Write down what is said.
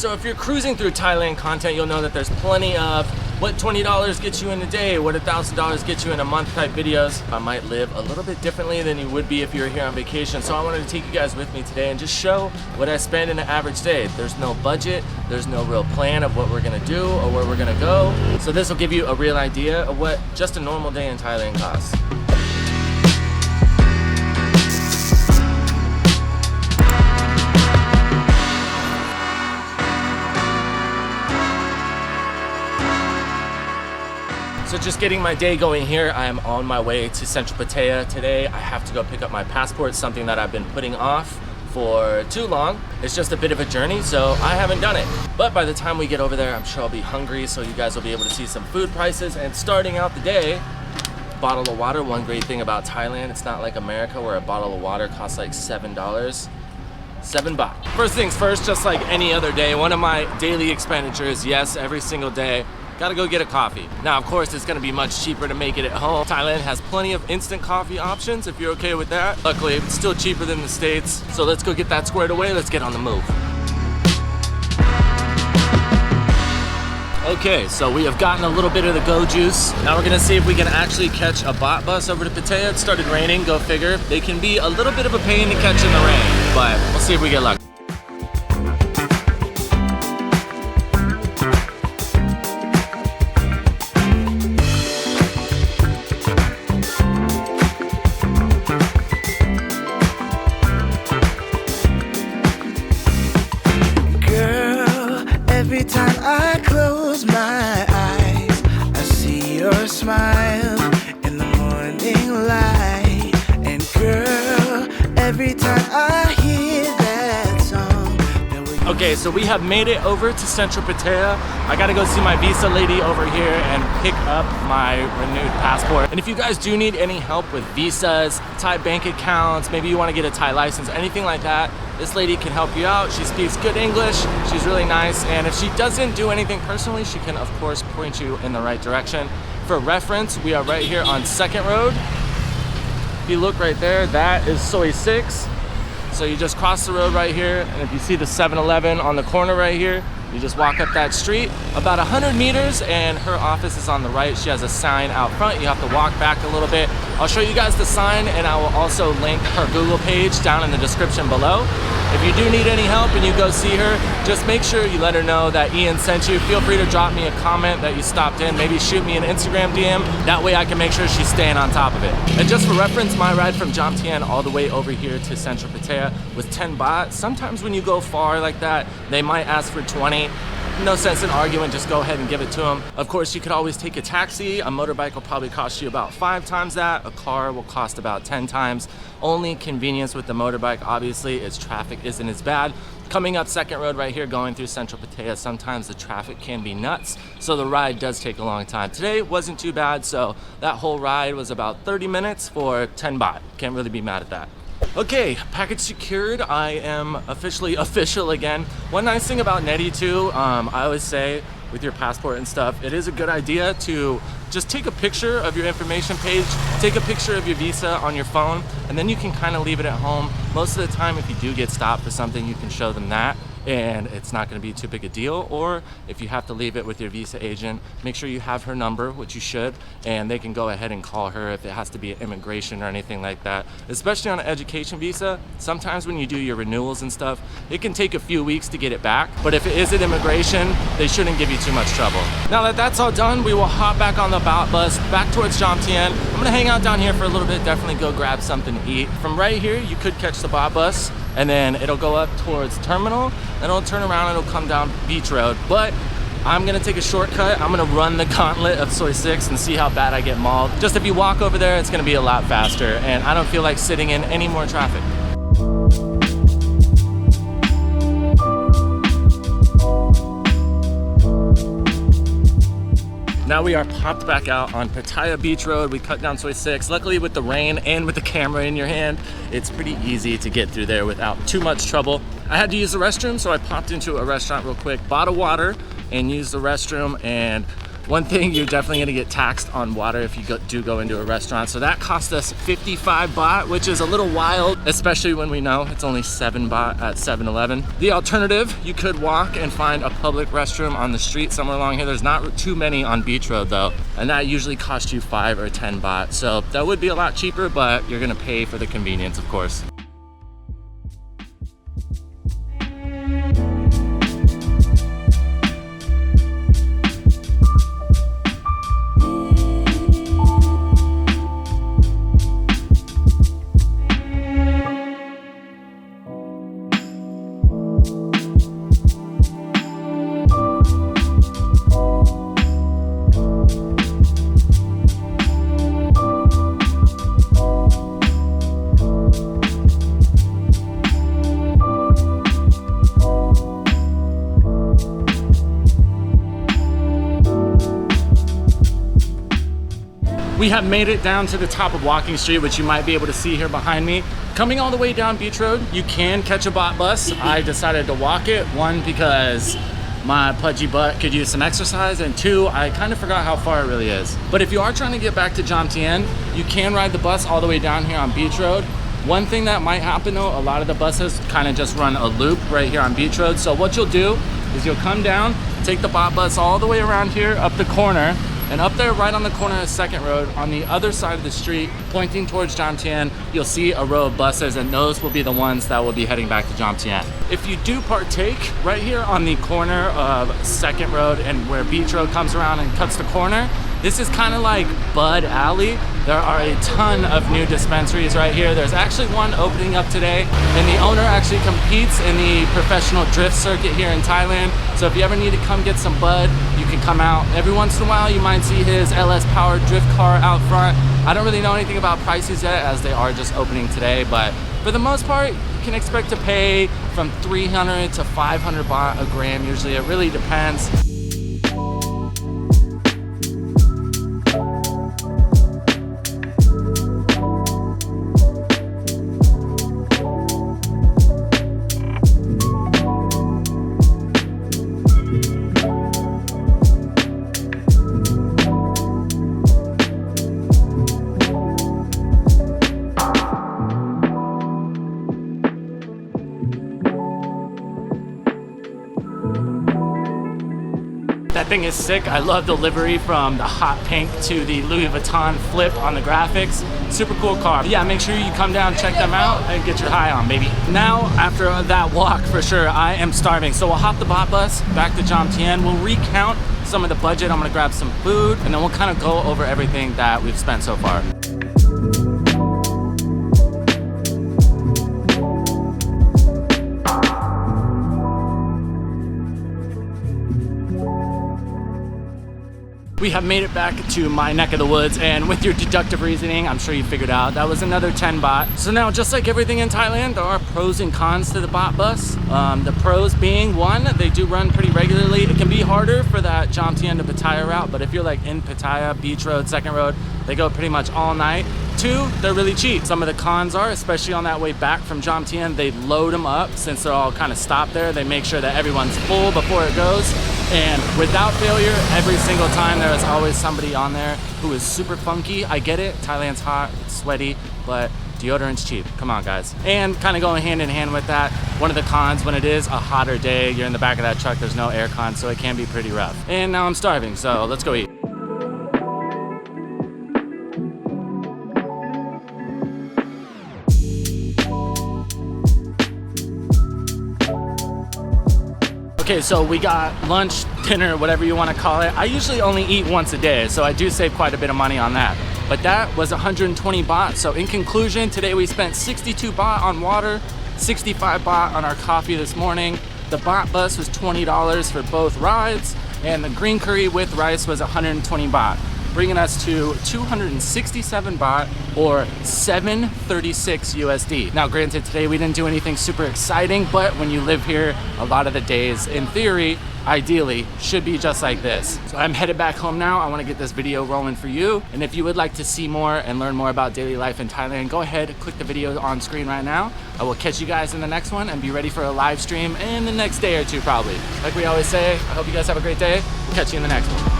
So if you're cruising through Thailand content, you'll know that there's plenty of what $20 gets you in a day, what $1,000 gets you in a month type videos. I might live a little bit differently than you would be if you were here on vacation. So I wanted to take you guys with me today and just show what I spend in an average day. There's no budget, there's no real plan of what we're gonna do or where we're gonna go. So this will give you a real idea of what just a normal day in Thailand costs. So just getting my day going here, I am on my way to Central Pattaya today. I have to go pick up my passport, something that I've been putting off for too long. It's just a bit of a journey, so I haven't done it. But by the time we get over there, I'm sure I'll be hungry, so you guys will be able to see some food prices. And starting out the day, bottle of water. One great thing about Thailand, it's not like America where a bottle of water costs like $7. 7 baht. First things first, just like any other day, one of my daily expenditures, yes, every single day, gotta go get a coffee. Now, of course, it's gonna be much cheaper to make it at home. Thailand has plenty of instant coffee options if you're okay with that. Luckily, it's still cheaper than the States. So let's go get that squared away. Let's get on the move. Okay, so we have gotten a little bit of the go juice. Now we're gonna see if we can actually catch a Baht bus over to Pattaya. It started raining, go figure. They can be a little bit of a pain to catch in the rain, but we'll see if we get lucky. Every time I close my eyes, I see your smile in the morning light. And girl, every time I hear that song. Okay, so we have made it over to Central Pattaya. I gotta go see my visa lady over here and pick up my renewed passport. And if you guys do need any help with visas, Thai bank accounts, maybe you wanna get a Thai license, anything like that, this lady can help you out. She speaks good English, she's really nice, and if she doesn't do anything personally, she can of course point you in the right direction. For reference, we are right here on 2nd Road. If you look right there, that is Soi 6. So you just cross the road right here, and if you see the 7-Eleven on the corner right here, you just walk up that street about 100 meters and her office is on the right. She has a sign out front. You have to walk back a little bit. I'll show you guys the sign and I will also link her Google page down in the description below. If you do need any help and you go see her, just make sure you let her know that Ian sent you. Feel free to drop me a comment that you stopped in. Maybe shoot me an Instagram DM. That way I can make sure she's staying on top of it. And just for reference, my ride from Jomtien all the way over here to Central Pattaya was 10 baht. Sometimes when you go far like that, they might ask for 20. No sense in arguing, just go ahead and give it to them. Of course, you could always take a taxi. A motorbike will probably cost you about 5 times that. A car will cost about 10 times. Only convenience with the motorbike, obviously, is traffic isn't as bad. Coming up 2nd Road right here, going through Central Pattaya, sometimes the traffic can be nuts, so the ride does take a long time. Today wasn't too bad, so that whole ride was about 30 minutes for 10 baht. Can't really be mad at that. Okay, package secured. I am officially official again. One nice thing about Netty too, I always say with your passport and stuff, it is a good idea to just take a picture of your information page, take a picture of your visa on your phone, and then you can kind of leave it at home. Most of the time, if you do get stopped for something, you can show them that, and it's not going to be too big a deal. Or if you have to leave it with your visa agent, make sure you have her number, which you should, and they can go ahead and call her if it has to be an immigration or anything like that. Especially on an education visa, sometimes when you do your renewals and stuff, it can take a few weeks to get it back, but if it is an immigration, they shouldn't give you too much trouble. Now that that's all done, we will hop back on the Baht bus back towards Jomtien. I'm gonna hang out down here for a little bit, definitely go grab something to eat. From right here, you could catch the Baht bus, and then it'll go up towards Terminal, then it'll turn around and it'll come down Beach Road. But I'm gonna take a shortcut. I'm gonna run the gauntlet of Soi 6 and see how bad I get mauled. Just if you walk over there, it's gonna be a lot faster, and I don't feel like sitting in any more traffic. Now we are popped back out on Pattaya Beach Road. We cut down Soi 6. Luckily with the rain and with the camera in your hand, it's pretty easy to get through there without too much trouble. I had to use the restroom, so I popped into a restaurant real quick, bought a water, and used the restroom, and One thing, you're definitely gonna get taxed on water if you do go into a restaurant. So that cost us 55 baht, which is a little wild, especially when we know it's only 7 baht at 7-Eleven. The alternative, you could walk and find a public restroom on the street somewhere along here. There's not too many on Beach Road though, and that usually costs you 5 or 10 baht. So that would be a lot cheaper, but you're gonna pay for the convenience, of course. We have made it down to the top of Walking Street, which you might be able to see here behind me. Coming all the way down Beach Road, you can catch a Baht bus. I decided to walk it, one, because my pudgy butt could use some exercise, and two, I kind of forgot how far it really is. But if you are trying to get back to Jomtien, you can ride the bus all the way down here on Beach Road. One thing that might happen though, a lot of the buses kind of just run a loop right here on Beach Road. So what you'll do is you'll come down, take the Baht bus all the way around here up the corner, and up there right on the corner of 2nd Road, on the other side of the street, pointing towards Jomtien, you'll see a row of buses, and those will be the ones that will be heading back to Jomtien. If you do partake right here on the corner of 2nd Road and where Beach Road comes around and cuts the corner, this is kind of like Bud Alley. There are a ton of new dispensaries right here. There's actually one opening up today, and the owner actually competes in the professional drift circuit here in Thailand. So if you ever need to come get some bud, you can come out. Every once in a while, you might see his LS powered drift car out front. I don't really know anything about prices yet, as they are just opening today, but for the most part, you can expect to pay from 300 to 500 baht a gram usually. It really depends. That thing is sick. I love the livery, from the hot pink to the Louis Vuitton flip on the graphics. Super cool car. But yeah, make sure you come down, check them out, and get your high on, baby. Now, after that walk, for sure, I am starving. So we'll hop the Baht bus back to Jomtien. We'll recount some of the budget. I'm gonna grab some food, and then we'll kind of go over everything that we've spent so far. We have made it back to my neck of the woods, and with your deductive reasoning, I'm sure you figured out that was another 10 baht. So now, just like everything in Thailand, there are pros and cons to the Baht bus. The pros being, one, they do run pretty regularly. It can be harder for that Jomtien to Pattaya route, but if you're like in Pattaya, Beach Road, 2nd Road, they go pretty much all night. Two, they're really cheap. Some of the cons are, especially on that way back from Jomtien, they load them up. Since they're all kind of stopped there, they make sure that everyone's full before it goes. And without failure, every single time there is always somebody on there who is super funky. I get it, Thailand's hot, it's sweaty, but deodorant's cheap. Come on, guys. And kind of going hand in hand with that, one of the cons, when it is a hotter day, you're in the back of that truck, there's no air con, so it can be pretty rough. And now I'm starving, so let's go eat. Okay, so we got lunch, dinner, whatever you want to call it. I usually only eat once a day, so I do save quite a bit of money on that. But that was 120 baht. So in conclusion, today we spent 62 baht on water, 65 baht on our coffee this morning. The Baht bus was $20 for both rides, and the green curry with rice was 120 baht, bringing us to 267 baht, or 736 USD. Now granted, today we didn't do anything super exciting, but when you live here, a lot of the days, in theory, ideally, should be just like this. So I'm headed back home now. I want to get this video rolling for you. And if you would like to see more and learn more about daily life in Thailand, go ahead, click the video on screen right now. I will catch you guys in the next one, and be ready for a live stream in the next day or two probably. Like we always say, I hope you guys have a great day. We'll catch you in the next one.